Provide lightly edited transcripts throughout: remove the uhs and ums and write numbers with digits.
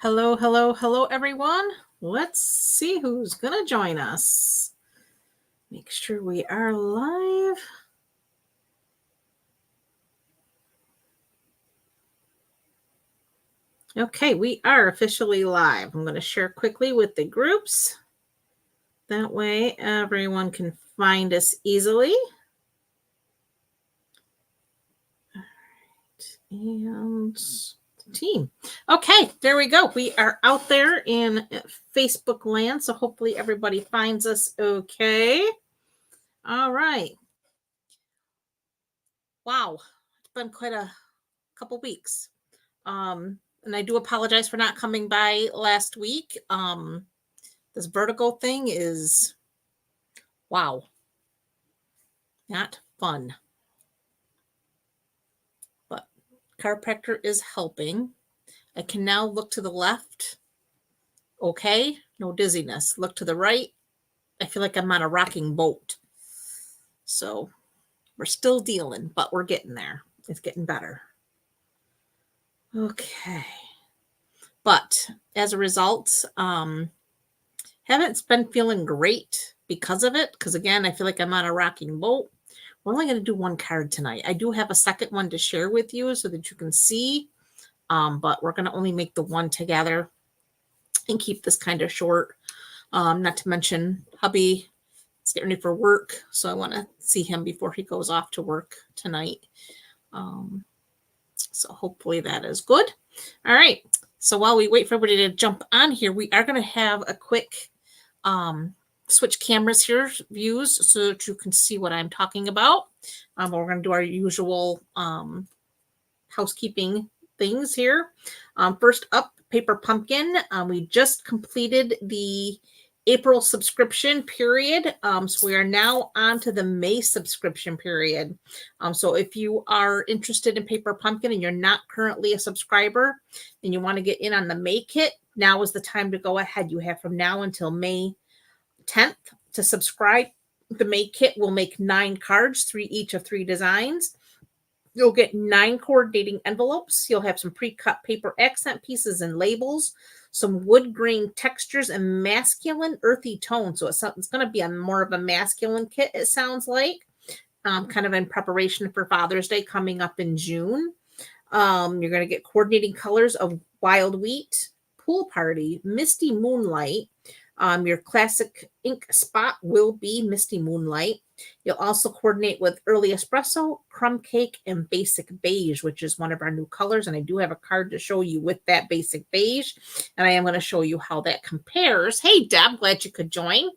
Hello, hello, hello, everyone. Let's see who's going to join us. Make sure we are live. Okay, we are officially live. I'm going to share quickly with the groups. That way everyone can find us easily. All right, and team. Okay, there we go. We are out there in Facebook land, so hopefully everybody finds us okay. All right. Wow, it's been quite a couple weeks. And I do apologize for not coming by last week. This vertigo thing is, wow, not fun. But chiropractor is helping. I can now look to the left. Okay, no dizziness. Look to the right. I feel like I'm on a rocking boat. So we're still dealing, but we're getting there. It's getting better. Okay. But as a result, haven't been feeling great because of it. Because again, I feel like I'm on a rocking boat. We're only going to do one card tonight. I do have a second one to share with you so that you can see. But we're going to only make the one together and keep this kind of short. Not to mention hubby is getting ready for work. So I want to see him before he goes off to work tonight. So hopefully that is good. All right. So while we wait for everybody to jump on here, we are going to have a quick switch cameras here, views, so that you can see what I'm talking about. We're going to do our usual housekeeping things here. First up, Paper Pumpkin. We just completed the April subscription period. So we are now on to the May subscription period. So if you are interested in Paper Pumpkin and you're not currently a subscriber and you want to get in on the May kit, now is the time to go ahead. You have from now until May 10th to subscribe. The May kit will make 9 cards, each of 3 designs. You'll get 9 coordinating envelopes. You'll have some pre-cut paper accent pieces and labels, some wood grain textures, and masculine earthy tones. So it's going to be more of a masculine kit, it sounds like, kind of in preparation for Father's Day coming up in June. You're going to get coordinating colors of Wild Wheat, Pool Party, Misty Moonlight. Your classic ink spot will be Misty Moonlight. You'll also coordinate with Early Espresso, Crumb Cake, and Basic Beige, which is one of our new colors. And I do have a card to show you with that Basic Beige. And I am going to show you how that compares. Hey, Deb, glad you could join.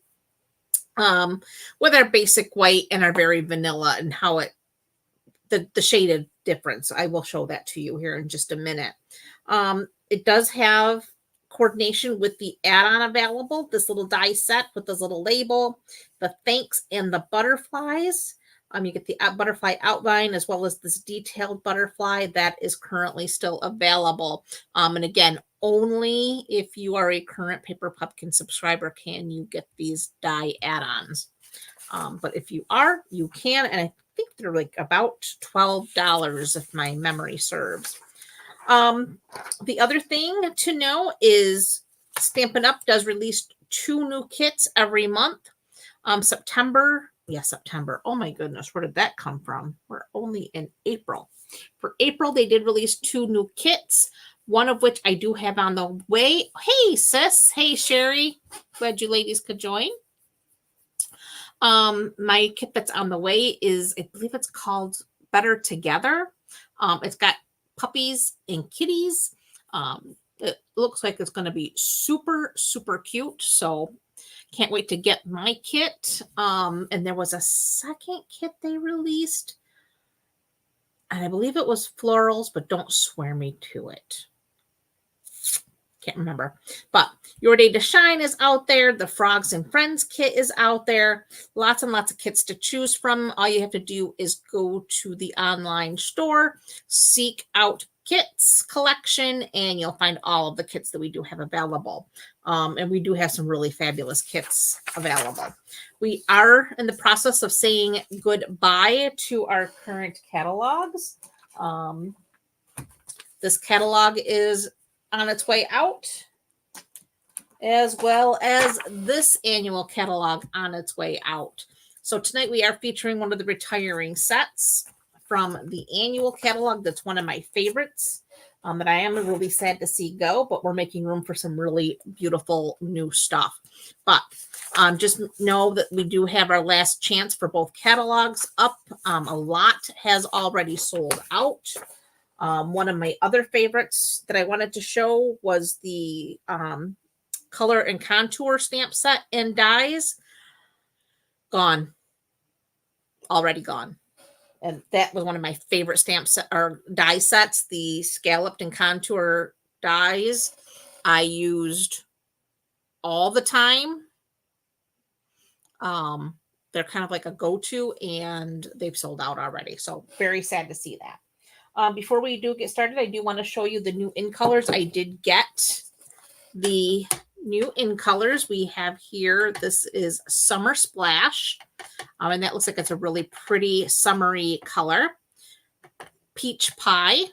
With our Basic White and our Very Vanilla and how the shaded difference. I will show that to you here in just a minute. It does have coordination with the add-on available, this little die set with this little label, the thanks, and the butterflies. You get the butterfly outline as well as this detailed butterfly that is currently still available. And again, only if you are a current Paper Pumpkin subscriber can you get these die add-ons. But if you are, you can, and I think they're like about $12 if my memory serves. The other thing to know is Stampin' Up! Does release 2 new kits every month. September. Oh my goodness, where did that come from? We're only in April. For April, they did release 2 new kits, one of which I do have on the way. Hey, sis. Hey, Sherry. Glad you ladies could join. My kit that's on the way is, I believe it's called Better Together. It's got puppies and kitties. It looks like it's going to be super, super cute. So can't wait to get my kit. And there was a second kit they released. And I believe it was florals, but don't swear me to it. Can't remember. But Your Day to Shine is out there. The Frogs and Friends kit is out there. Lots and lots of kits to choose from. All you have to do is go to the online store, seek out kits collection, and you'll find all of the kits that we do have available. And we do have some really fabulous kits available. We are in the process of saying goodbye to our current catalogs. This catalog is on its way out, as well as this annual catalog on its way out. So tonight we are featuring one of the retiring sets from the annual catalog. That's one of my favorites that I am really sad to see go, but we're making room for some really beautiful new stuff. But just know that we do have our last chance for both catalogs up. A lot has already sold out. One of my other favorites that I wanted to show was the color and contour stamp set and dies. Gone. Already gone. And that was one of my favorite stamp set or die sets, the scalloped and contour dies. I used all the time. They're kind of like a go-to, and they've sold out already. So very sad to see that. Before we do get started, I do want to show you the new in colors. I did get the new in colors. We have here, this is Summer Splash. And that looks like it's a really pretty summery color. Peach Pie.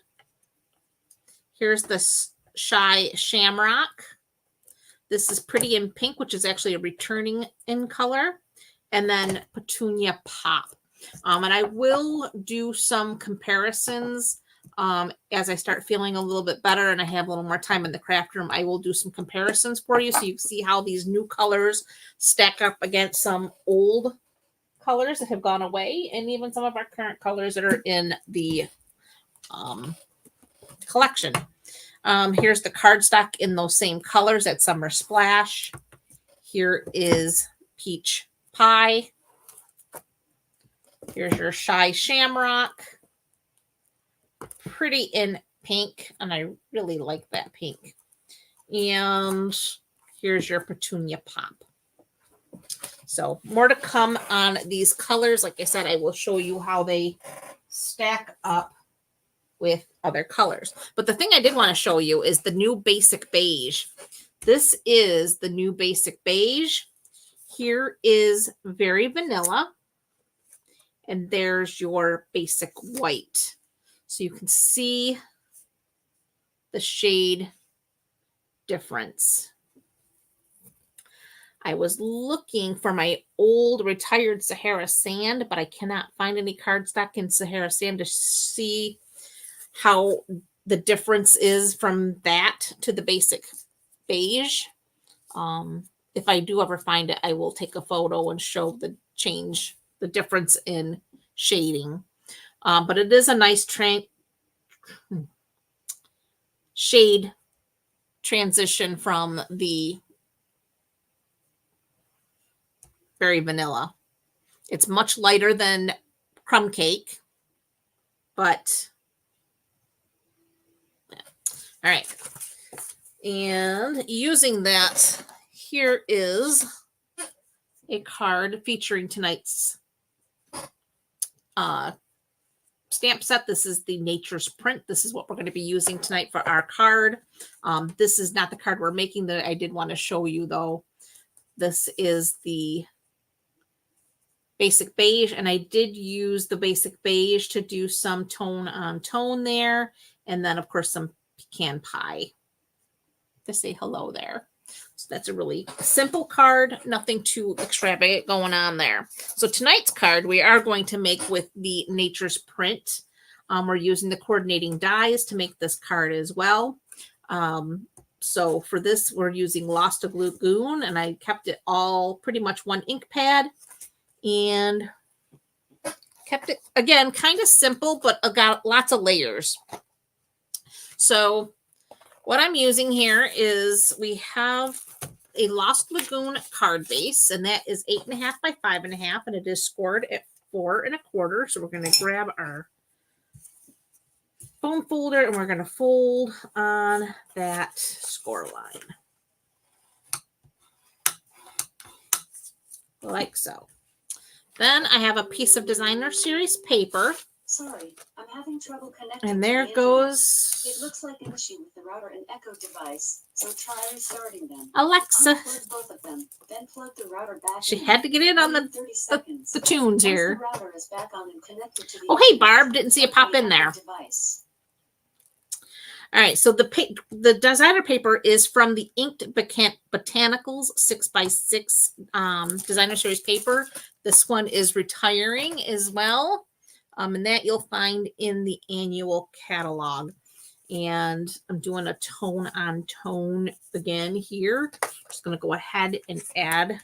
Here's the Shy Shamrock. This is Pretty in Pink, which is actually a returning in color. And then Petunia Pop. And I will do some comparisons as I start feeling a little bit better and I have a little more time in the craft room. I will do some comparisons for you so you can see how these new colors stack up against some old colors that have gone away and even some of our current colors that are in the collection. Here's the cardstock in those same colors at Summer Splash. Here is Peach Pie. Here's your Shy Shamrock. Pretty in Pink, and I really like that pink. And here's your Petunia Pop. So more to come on these colors. Like I said, I will show you how they stack up with other colors. But the thing I did want to show you is the new Basic Beige. This is the new Basic Beige. Here is Very Vanilla. And there's your Basic White. So you can see the shade difference. I was looking for my old retired Sahara Sand, but I cannot find any cardstock in Sahara Sand to see how the difference is from that to the Basic Beige. If I do ever find it, I will take a photo and show the change, the difference in shading. But it is a nice shade transition from the Very Vanilla. It's much lighter than Crumb Cake, but yeah. All right. And using that, here is a card featuring tonight's stamp set. This is the Nature's Print. This is what we're going to be using tonight for our card. This is not the card we're making that I did want to show you, though. This is the Basic Beige, and I did use the Basic Beige to do some tone on tone there, and then, of course, some Pecan Pie to say hello there. So that's a really simple card, nothing too extravagant going on there. So tonight's card we are going to make with the Nature's Print. We're using the coordinating dies to make this card as well. So for this, we're using Lost of Lagoon, and I kept it all pretty much one ink pad and kept it, again, kind of simple, but got lots of layers. So what I'm using here is we have a Lost Lagoon card base, and that is 8.5 by 5.5, and it is scored at 4 1/4. So we're going to grab our foam folder and we're going to fold on that score line. Like so. Then I have a piece of Designer Series paper. Sorry, I'm having trouble connecting. And there goes. It looks like an issue with the router and Echo device, so try restarting them. Alexa. Unplug both of them, then plug the router back She in. had to get in on the tunes here. Once the router is back on and connected to the Oh, hey, Barb. Didn't see you pop in there. device. All right, so the designer paper is from the Inked Botanicals 6x6 designer series paper. This one is retiring as well, and that you'll find in the annual catalog. And I'm doing a tone on tone again here. Just going to go ahead and add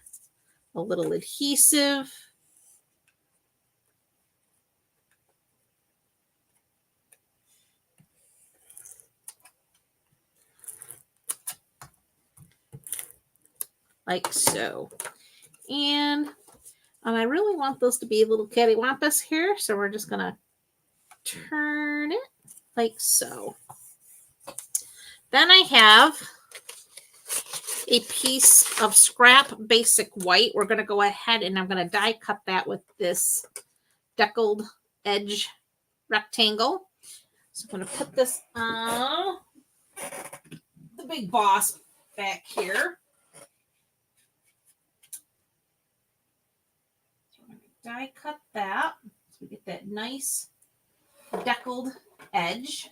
a little adhesive. Like so. And I really want those to be a little cattywampus here, so we're just going to turn it like so. Then I have a piece of scrap basic white. We're going to go ahead and I'm going to die cut that with this deckled edge rectangle. So I'm going to put this on the big boss back here. So I'm going to die cut that so we get that nice deckled edge.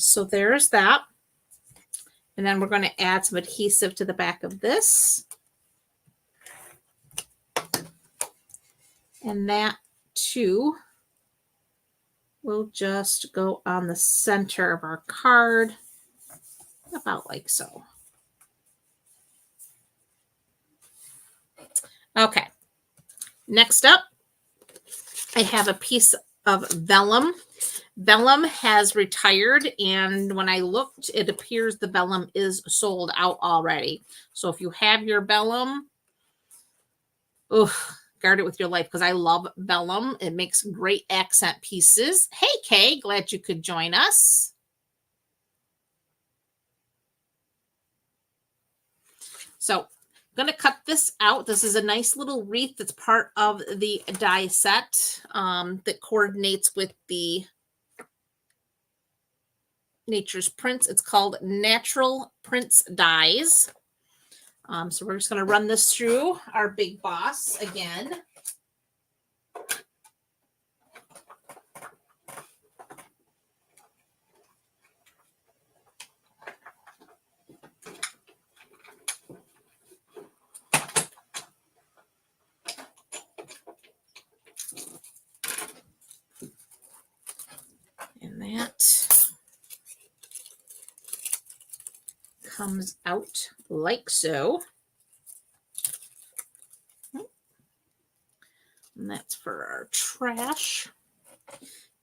So there's that. And then we're going to add some adhesive to the back of this. And that too will just go on the center of our card, about like so. Okay. Next up, I have a piece of vellum. Vellum has retired, and when I looked, it appears the vellum is sold out already. So if you have your vellum, guard it with your life, because I love vellum. It makes great accent pieces. Hey, Kay, glad you could join us. So I'm going to cut this out. This is a nice little wreath that's part of the die set that coordinates with the Nature's Prints. It's called Natural Prints Dies. So we're just going to run this through our big boss again. And that comes out like so. And that's for our trash.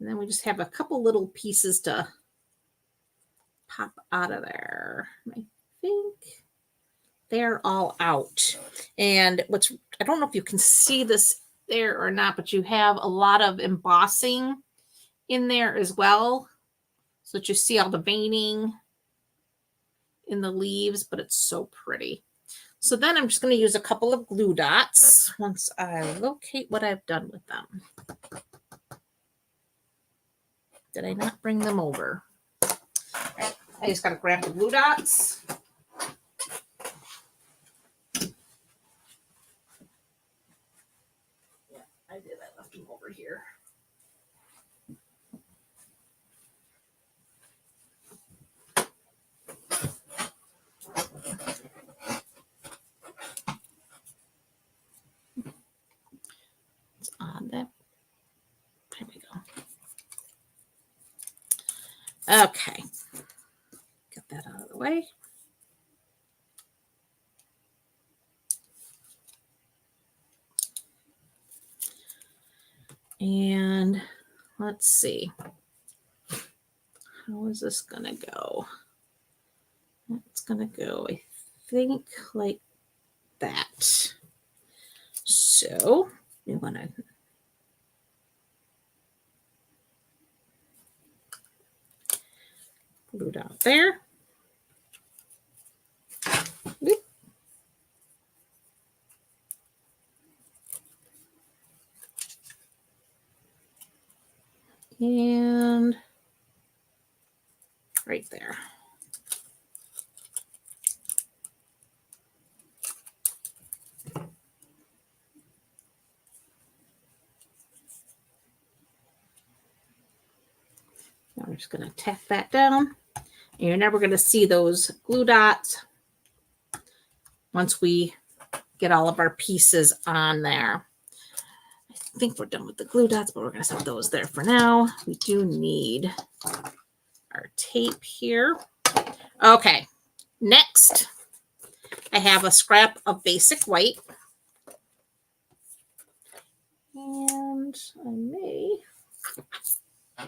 And then we just have a couple little pieces to pop out of there. I think they're all out. And I don't know if you can see this there or not, but you have a lot of embossing in there as well, so that you see all the veining in the leaves, but it's so pretty. So then I'm just going to use a couple of glue dots once I locate what I've done with them. Did I not bring them over? Right. I just got to grab the glue dots. Yeah, I did. I left them over here. It's on that. There we go. Okay. Get that out of the way. And let's see. How is this going to go? It's going to go, I think, like that. So we want to glue dot there. Whoop. And right there. Now we're just going to tack that down. And you're never going to see those glue dots once we get all of our pieces on there. I think we're done with the glue dots, but we're going to set those there for now. We do need our tape here. Okay, next I have a scrap of basic white. And I may... got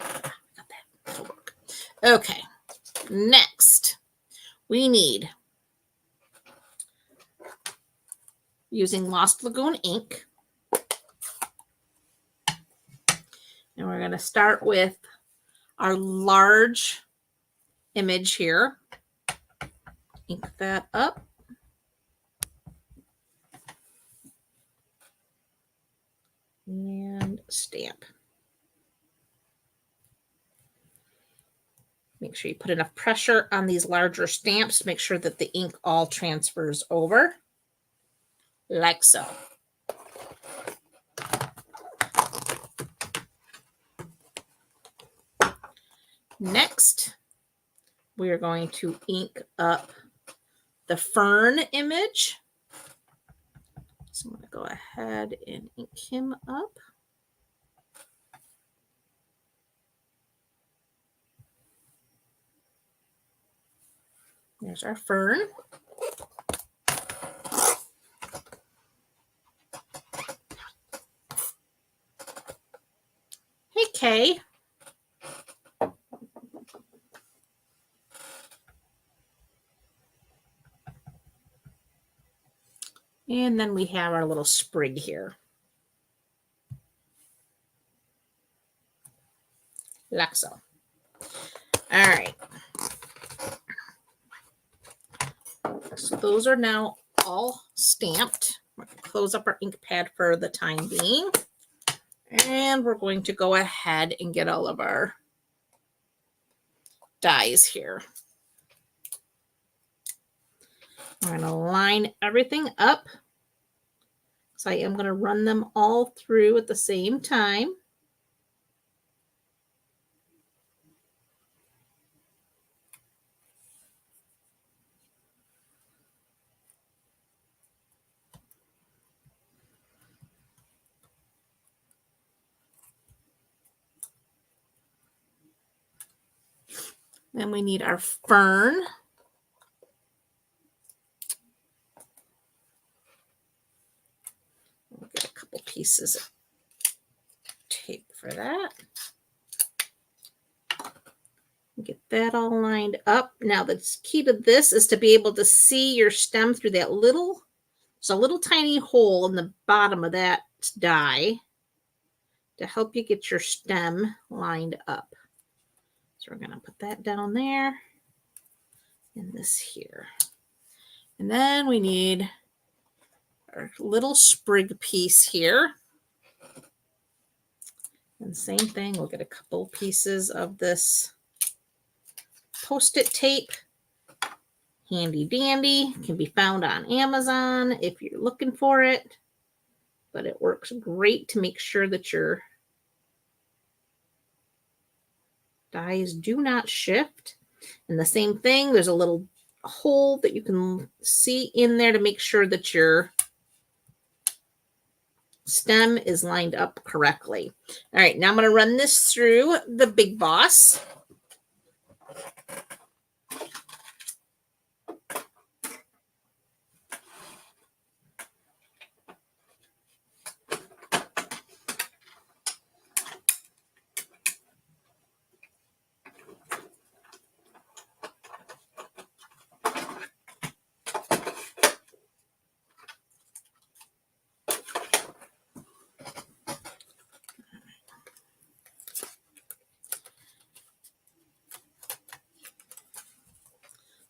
that to work. Okay, next we need, using Lost Lagoon ink, and we're going to start with our large image here. Ink that up. And stamp. Make sure you put enough pressure on these larger stamps to make sure that the ink all transfers over, like so. Next, we are going to ink up the fern image. So I'm going to go ahead and ink him up. There's our fern. Hey, Kay. And then we have our little sprig here. Like so. All right. So those are now all stamped. We're going to close up our ink pad for the time being. And we're going to go ahead and get all of our dies here. We're going to line everything up. So I am going to run them all through at the same time. Then we need our fern. We'll get a couple pieces of tape for that. Get that all lined up. Now the key to this is to be able to see your stem through that little, there's a little tiny hole in the bottom of that die to help you get your stem lined up. So we're going to put that down there and this here. And then we need our little sprig piece here. And same thing, we'll get a couple pieces of this Post-it tape. Handy dandy, can be found on Amazon if you're looking for it. But it works great to make sure that your dies do not shift. And the same thing, there's a little hole that you can see in there to make sure that your stem is lined up correctly. All right, now I'm going to run this through the Big Boss.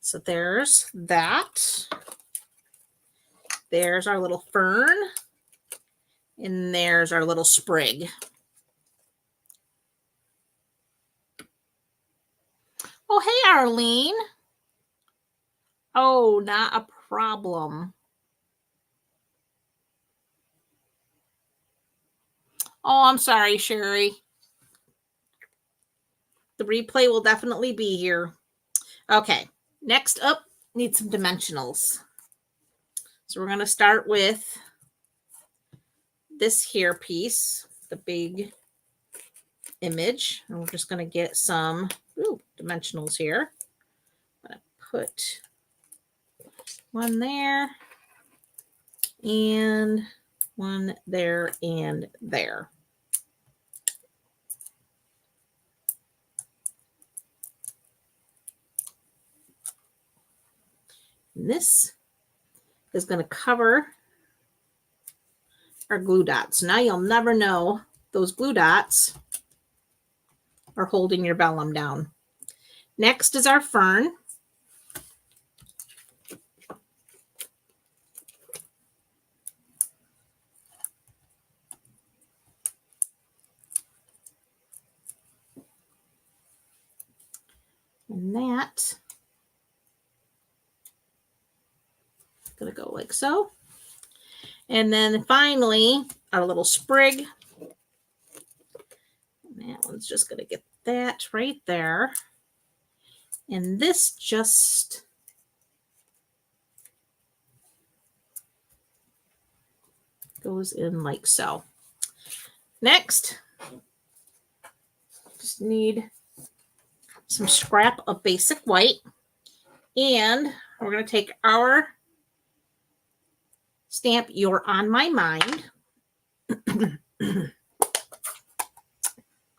So there's that. There's our little fern. And there's our little sprig. Arlene. Oh, not a problem. Oh, I'm sorry, Sherry. The replay will definitely be here. Okay, next up, need some dimensionals. So we're going to start with this here piece, the big image. And we're just going to get some dimensionals here. I'm going to put one there and one there and there. And this is going to cover our glue dots. Now you'll never know those glue dots are holding your vellum down. Next is our fern. And that is going to go like so. And then finally, our little sprig. And that one's just going to get that right there. And this just goes in like so. Next, just need some scrap of basic white. And we're going to take our stamp, You're on My Mind.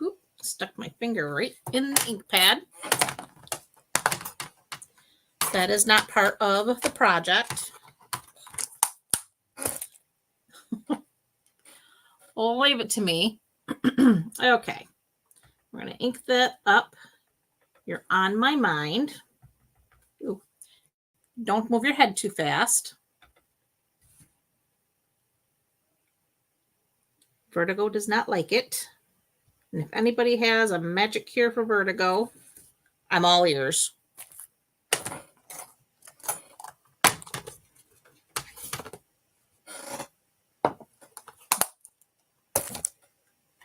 Oop, stuck my finger right in the ink pad. That is not part of the project. Oh, leave it to me. Okay. We're going to ink that up. You're on my mind. Ooh. Don't move your head too fast. Vertigo does not like it. And if anybody has a magic cure for vertigo, I'm all ears.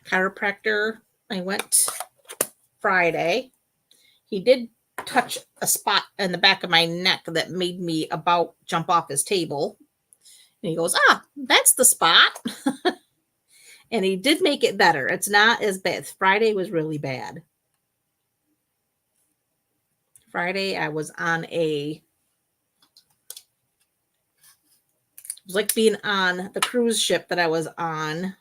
Chiropractor, I went Friday. He did touch a spot in the back of my neck that made me about jump off his table. And he goes, that's the spot. And he did make it better. It's not as bad. Friday was really bad. Friday, I was on it was like being on the cruise ship that I was on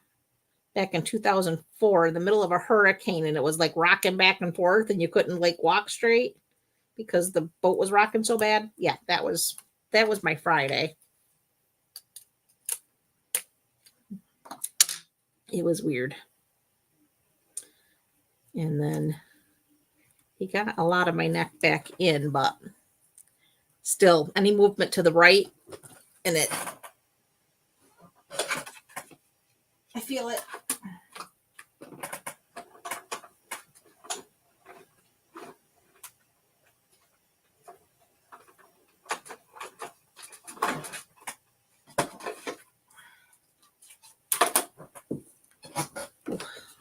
back in 2004 in the middle of a hurricane, and it was like rocking back and forth and you couldn't like walk straight because the boat was rocking so bad. Yeah, that was my Friday. It was weird. And then he got a lot of my neck back in, but still any movement to the right and I feel it.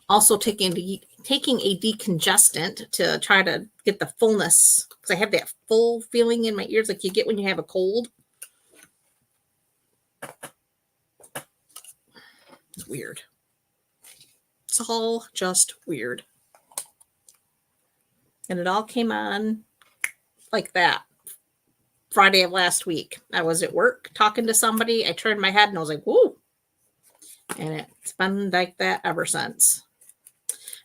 Also taking a decongestant to try to get the fullness, because I have that full feeling in my ears like you get when you have a cold. It's weird. It's all just weird. And it all came on like that Friday of last week. I was at work talking to somebody. I turned my head and I was like, whoa. And it's been like that ever since.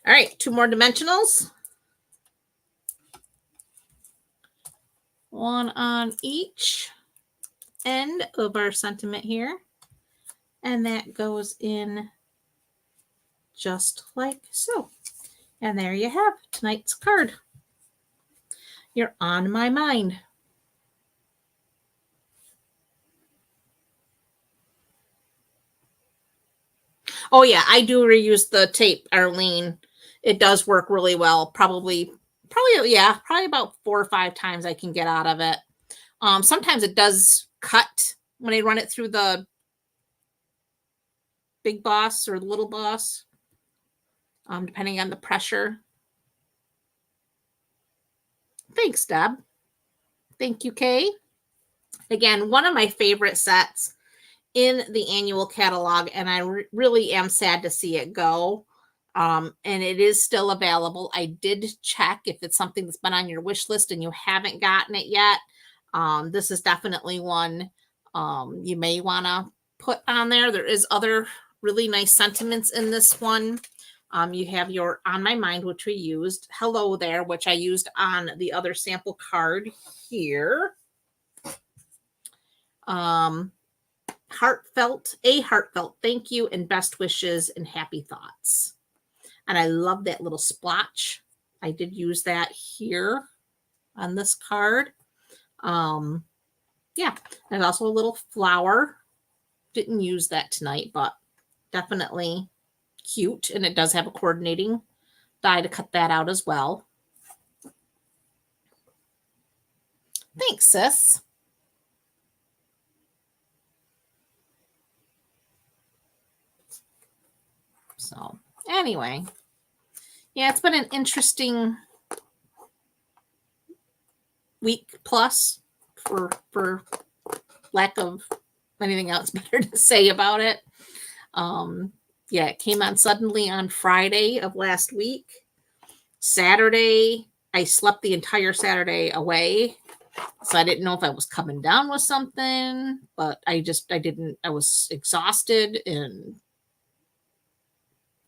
All right, 2 more dimensionals. One on each end of our sentiment here. And that goes in just like so. And there you have tonight's card. You're on my mind. Oh yeah, I do reuse the tape, Arlene. It does work really well. Probably probably about 4 or 5 times I can get out of it. Sometimes it does cut when I run it through the Big Boss or the Little Boss, depending on the pressure. Thanks, Deb. Thank you, Kay. Again, one of my favorite sets in the annual catalog, and I really am sad to see it go. And it is still available. I did check if it's something that's been on your wish list and you haven't gotten it yet. This is definitely one you may want to put on there. There is other really nice sentiments in this one. You have your On My Mind, which we used. Hello There, which I used on the other sample card here. Heartfelt thank you and best wishes and happy thoughts. And I love that little splotch. I did use that here on this card. Yeah, there's also a little flower. Didn't use that tonight, but definitely cute. And it does have a coordinating die to cut that out as well. Thanks, sis. So anyway, yeah, it's been an interesting week plus for lack of anything else better to say about it. Yeah, it came on suddenly on Friday of last week. Saturday, I slept the entire Saturday away. So I didn't know if I was coming down with something, but I was exhausted and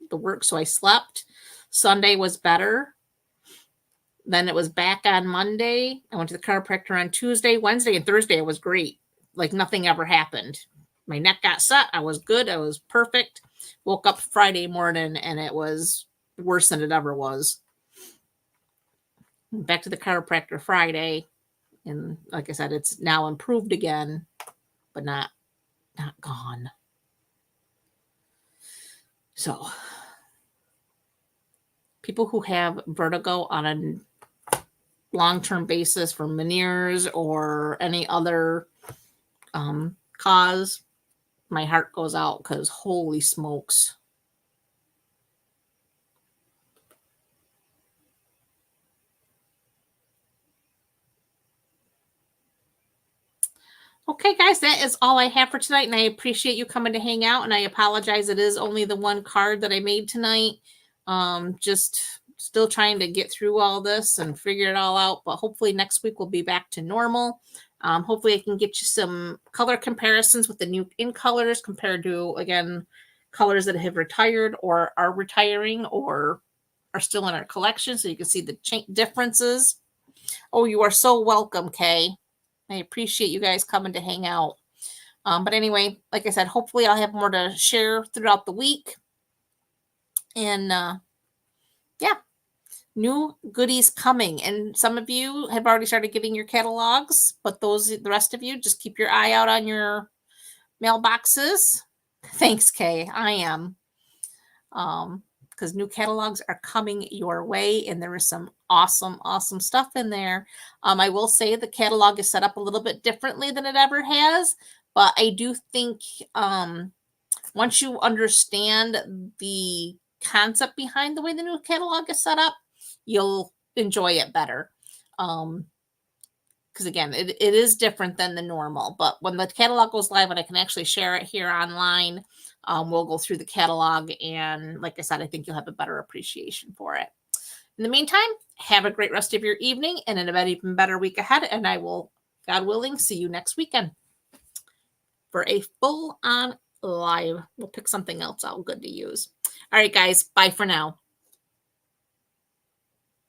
the work, so I slept. Sunday was better. Then it was back on Monday. I went to the chiropractor on Tuesday, Wednesday, and Thursday. It was great. Like nothing ever happened. My neck got set. I was good. I was perfect. Woke up Friday morning and it was worse than it ever was. Back to the chiropractor Friday. And like I said, it's now improved again, but not gone. So people who have vertigo on a long-term basis for Meniere's or any other cause, my heart goes out because holy smokes. Okay, guys, that is all I have for tonight, and I appreciate you coming to hang out, and I apologize. It is only the one card that I made tonight. Just still trying to get through all this and figure it all out, but hopefully next week we'll be back to normal. Hopefully I can get you some color comparisons with the new in colors compared to, again, colors that have retired or are retiring or are still in our collection so you can see the differences. Oh, you are so welcome, Kay. I appreciate you guys coming to hang out. But anyway, like I said, hopefully I'll have more to share throughout the week. And yeah, new goodies coming. And some of you have already started getting your catalogs, but the rest of you, just keep your eye out on your mailboxes. Thanks, Kay. I am. Because new catalogs are coming your way, and there is some awesome stuff in there. I will say the catalog is set up a little bit differently than it ever has, but I do think once you understand the concept behind the way the new catalog is set up, you'll enjoy it better. Because again, it is different than the normal, but when the catalog goes live and I can actually share it here online, we'll go through the catalog, and like I said, I think you'll have a better appreciation for it. In the meantime, have a great rest of your evening and an even better week ahead, and I will, God willing, see you next weekend for a full-on live. We'll pick something else out good to use. All right, guys, bye for now.